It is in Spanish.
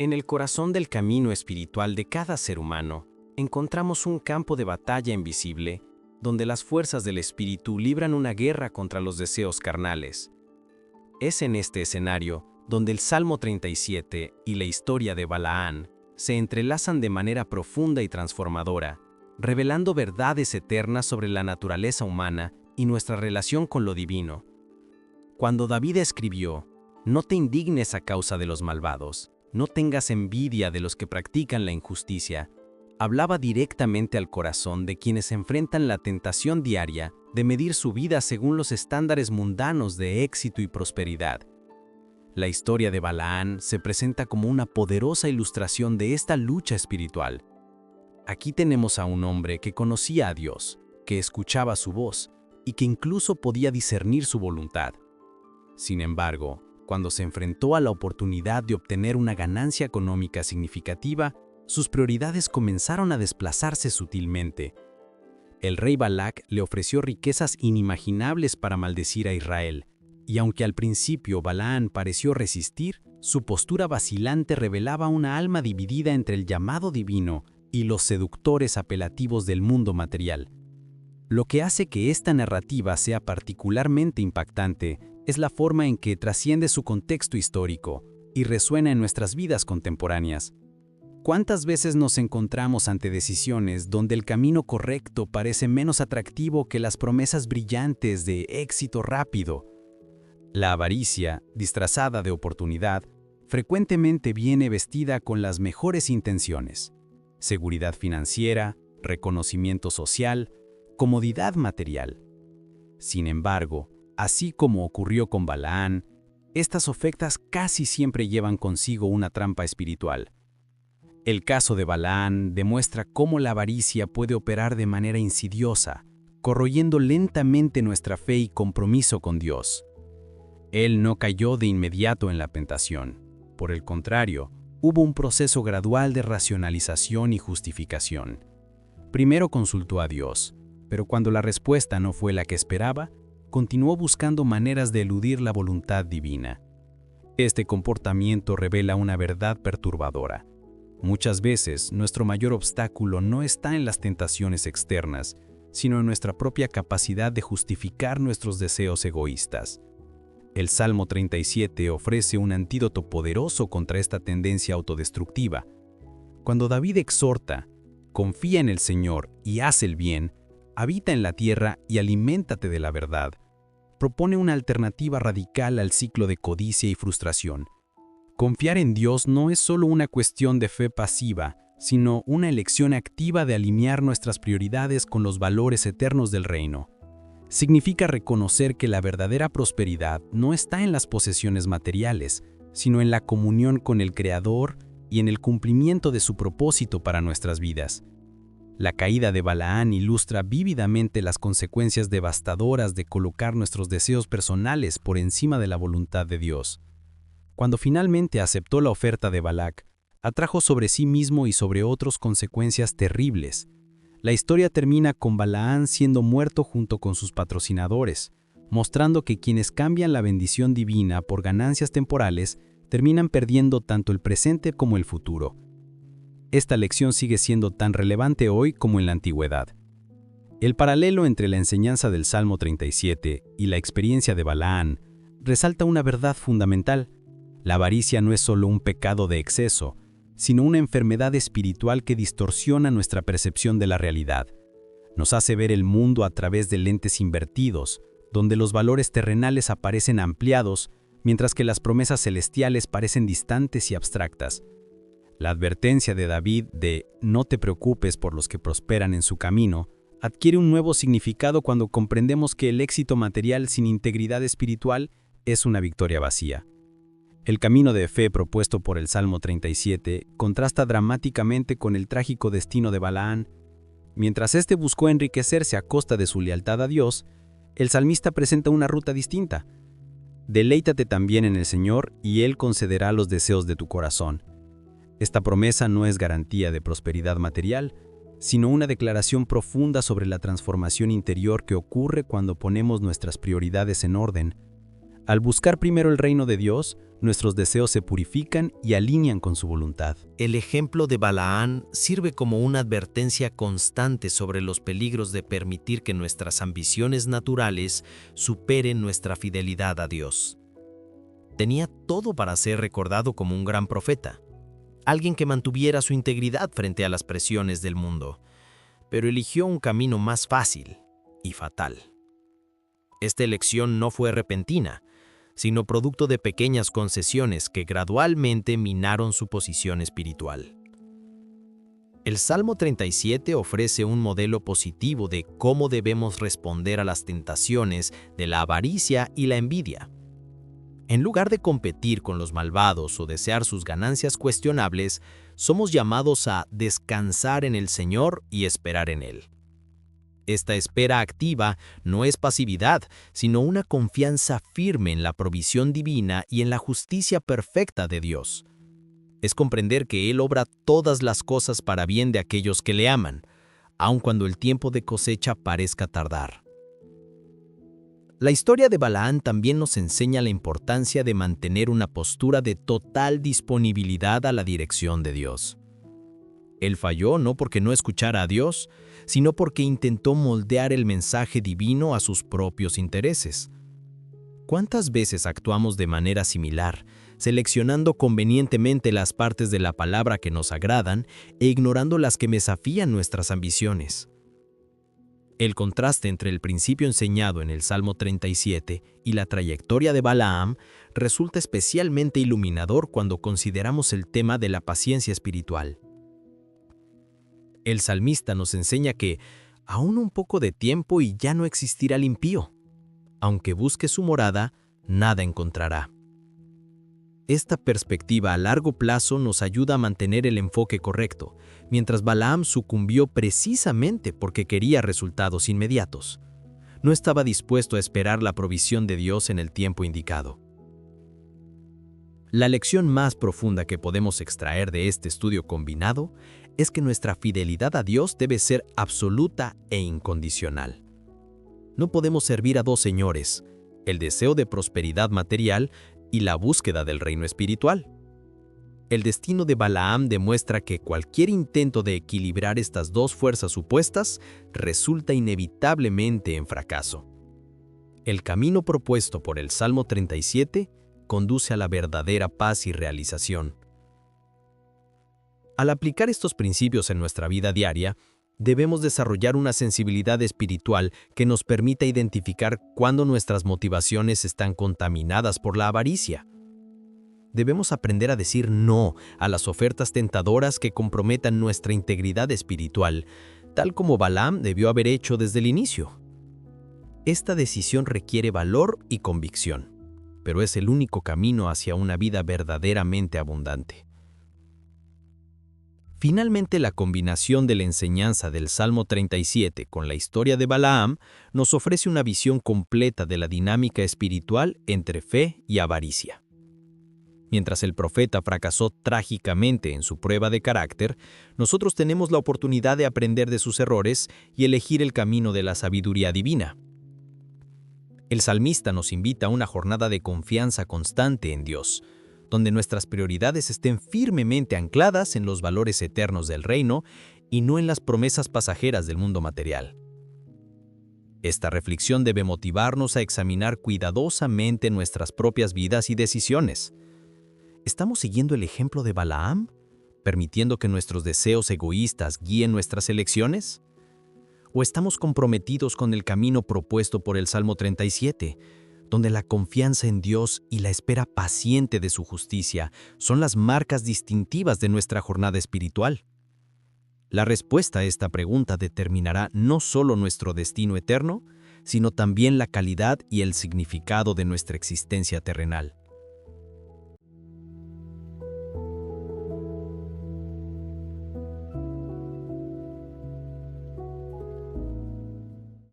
En el corazón del camino espiritual de cada ser humano, encontramos un campo de batalla invisible, donde las fuerzas del espíritu libran una guerra contra los deseos carnales. Es en este escenario donde el Salmo 37 y la historia de Balaán se entrelazan de manera profunda y transformadora, revelando verdades eternas sobre la naturaleza humana y nuestra relación con lo divino. Cuando David escribió, «No te indignes a causa de los malvados, no tengas envidia de los que practican la injusticia», hablaba directamente al corazón de quienes enfrentan la tentación diaria de medir su vida según los estándares mundanos de éxito y prosperidad. La historia de Balaán se presenta como una poderosa ilustración de esta lucha espiritual. Aquí tenemos a un hombre que conocía a Dios, que escuchaba su voz y que incluso podía discernir su voluntad. Sin embargo, cuando se enfrentó a la oportunidad de obtener una ganancia económica significativa, sus prioridades comenzaron a desplazarse sutilmente. El rey Balac le ofreció riquezas inimaginables para maldecir a Israel, y aunque al principio Balaán pareció resistir, su postura vacilante revelaba una alma dividida entre el llamado divino y los seductores apelativos del mundo material. Lo que hace que esta narrativa sea particularmente impactante es la forma en que trasciende su contexto histórico y resuena en nuestras vidas contemporáneas. ¿Cuántas veces nos encontramos ante decisiones donde el camino correcto parece menos atractivo que las promesas brillantes de éxito rápido? La avaricia, disfrazada de oportunidad, frecuentemente viene vestida con las mejores intenciones: seguridad financiera, reconocimiento social, comodidad material. Sin embargo, así como ocurrió con Balaán, estas ofertas casi siempre llevan consigo una trampa espiritual. El caso de Balaán demuestra cómo la avaricia puede operar de manera insidiosa, corroyendo lentamente nuestra fe y compromiso con Dios. Él no cayó de inmediato en la tentación. Por el contrario, hubo un proceso gradual de racionalización y justificación. Primero consultó a Dios, pero cuando la respuesta no fue la que esperaba, continuó buscando maneras de eludir la voluntad divina. Este comportamiento revela una verdad perturbadora. Muchas veces, nuestro mayor obstáculo no está en las tentaciones externas, sino en nuestra propia capacidad de justificar nuestros deseos egoístas. El Salmo 37 ofrece un antídoto poderoso contra esta tendencia autodestructiva. Cuando David exhorta, «Confía en el Señor y haz el bien, habita en la tierra y aliméntate de la verdad», propone una alternativa radical al ciclo de codicia y frustración. Confiar en Dios no es solo una cuestión de fe pasiva, sino una elección activa de alinear nuestras prioridades con los valores eternos del reino. Significa reconocer que la verdadera prosperidad no está en las posesiones materiales, sino en la comunión con el Creador y en el cumplimiento de su propósito para nuestras vidas. La caída de Balaán ilustra vívidamente las consecuencias devastadoras de colocar nuestros deseos personales por encima de la voluntad de Dios. Cuando finalmente aceptó la oferta de Balac, atrajo sobre sí mismo y sobre otros consecuencias terribles. La historia termina con Balaán siendo muerto junto con sus patrocinadores, mostrando que quienes cambian la bendición divina por ganancias temporales terminan perdiendo tanto el presente como el futuro. Esta lección sigue siendo tan relevante hoy como en la antigüedad. El paralelo entre la enseñanza del Salmo 37 y la experiencia de Balaán resalta una verdad fundamental. La avaricia no es solo un pecado de exceso, sino una enfermedad espiritual que distorsiona nuestra percepción de la realidad. Nos hace ver el mundo a través de lentes invertidos, donde los valores terrenales aparecen ampliados, mientras que las promesas celestiales parecen distantes y abstractas. La advertencia de David de «no te preocupes por los que prosperan en su camino» adquiere un nuevo significado cuando comprendemos que el éxito material sin integridad espiritual es una victoria vacía. El camino de fe propuesto por el Salmo 37 contrasta dramáticamente con el trágico destino de Balaán. Mientras éste buscó enriquecerse a costa de su lealtad a Dios, el salmista presenta una ruta distinta. «Deleítate también en el Señor y Él concederá los deseos de tu corazón». Esta promesa no es garantía de prosperidad material, sino una declaración profunda sobre la transformación interior que ocurre cuando ponemos nuestras prioridades en orden. Al buscar primero el reino de Dios, nuestros deseos se purifican y alinean con su voluntad. El ejemplo de Balaán sirve como una advertencia constante sobre los peligros de permitir que nuestras ambiciones naturales superen nuestra fidelidad a Dios. Tenía todo para ser recordado como un gran profeta, alguien que mantuviera su integridad frente a las presiones del mundo, pero eligió un camino más fácil y fatal. Esta elección no fue repentina, sino producto de pequeñas concesiones que gradualmente minaron su posición espiritual. El Salmo 37 ofrece un modelo positivo de cómo debemos responder a las tentaciones de la avaricia y la envidia. En lugar de competir con los malvados o desear sus ganancias cuestionables, somos llamados a descansar en el Señor y esperar en Él. Esta espera activa no es pasividad, sino una confianza firme en la provisión divina y en la justicia perfecta de Dios. Es comprender que Él obra todas las cosas para bien de aquellos que le aman, aun cuando el tiempo de cosecha parezca tardar. La historia de Balaán también nos enseña la importancia de mantener una postura de total disponibilidad a la dirección de Dios. Él falló no porque no escuchara a Dios, sino porque intentó moldear el mensaje divino a sus propios intereses. ¿Cuántas veces actuamos de manera similar, seleccionando convenientemente las partes de la palabra que nos agradan e ignorando las que desafían nuestras ambiciones? El contraste entre el principio enseñado en el Salmo 37 y la trayectoria de Balaam resulta especialmente iluminador cuando consideramos el tema de la paciencia espiritual. El salmista nos enseña que aún un poco de tiempo y ya no existirá el impío. Aunque busque su morada, nada encontrará. Esta perspectiva a largo plazo nos ayuda a mantener el enfoque correcto, mientras Balaam sucumbió precisamente porque quería resultados inmediatos. No estaba dispuesto a esperar la provisión de Dios en el tiempo indicado. La lección más profunda que podemos extraer de este estudio combinado es que nuestra fidelidad a Dios debe ser absoluta e incondicional. No podemos servir a dos señores, el deseo de prosperidad material y la búsqueda del reino espiritual. El destino de Balaam demuestra que cualquier intento de equilibrar estas dos fuerzas opuestas resulta inevitablemente en fracaso. El camino propuesto por el Salmo 37 conduce a la verdadera paz y realización. Al aplicar estos principios en nuestra vida diaria, debemos desarrollar una sensibilidad espiritual que nos permita identificar cuándo nuestras motivaciones están contaminadas por la avaricia. Debemos aprender a decir no a las ofertas tentadoras que comprometan nuestra integridad espiritual, tal como Balaam debió haber hecho desde el inicio. Esta decisión requiere valor y convicción, pero es el único camino hacia una vida verdaderamente abundante. Finalmente, la combinación de la enseñanza del Salmo 37 con la historia de Balaam nos ofrece una visión completa de la dinámica espiritual entre fe y avaricia. Mientras el profeta fracasó trágicamente en su prueba de carácter, nosotros tenemos la oportunidad de aprender de sus errores y elegir el camino de la sabiduría divina. El salmista nos invita a una jornada de confianza constante en Dios, donde nuestras prioridades estén firmemente ancladas en los valores eternos del reino y no en las promesas pasajeras del mundo material. Esta reflexión debe motivarnos a examinar cuidadosamente nuestras propias vidas y decisiones. ¿Estamos siguiendo el ejemplo de Balaam, permitiendo que nuestros deseos egoístas guíen nuestras elecciones? ¿O estamos comprometidos con el camino propuesto por el Salmo 37, donde la confianza en Dios y la espera paciente de su justicia son las marcas distintivas de nuestra jornada espiritual? La respuesta a esta pregunta determinará no solo nuestro destino eterno, sino también la calidad y el significado de nuestra existencia terrenal.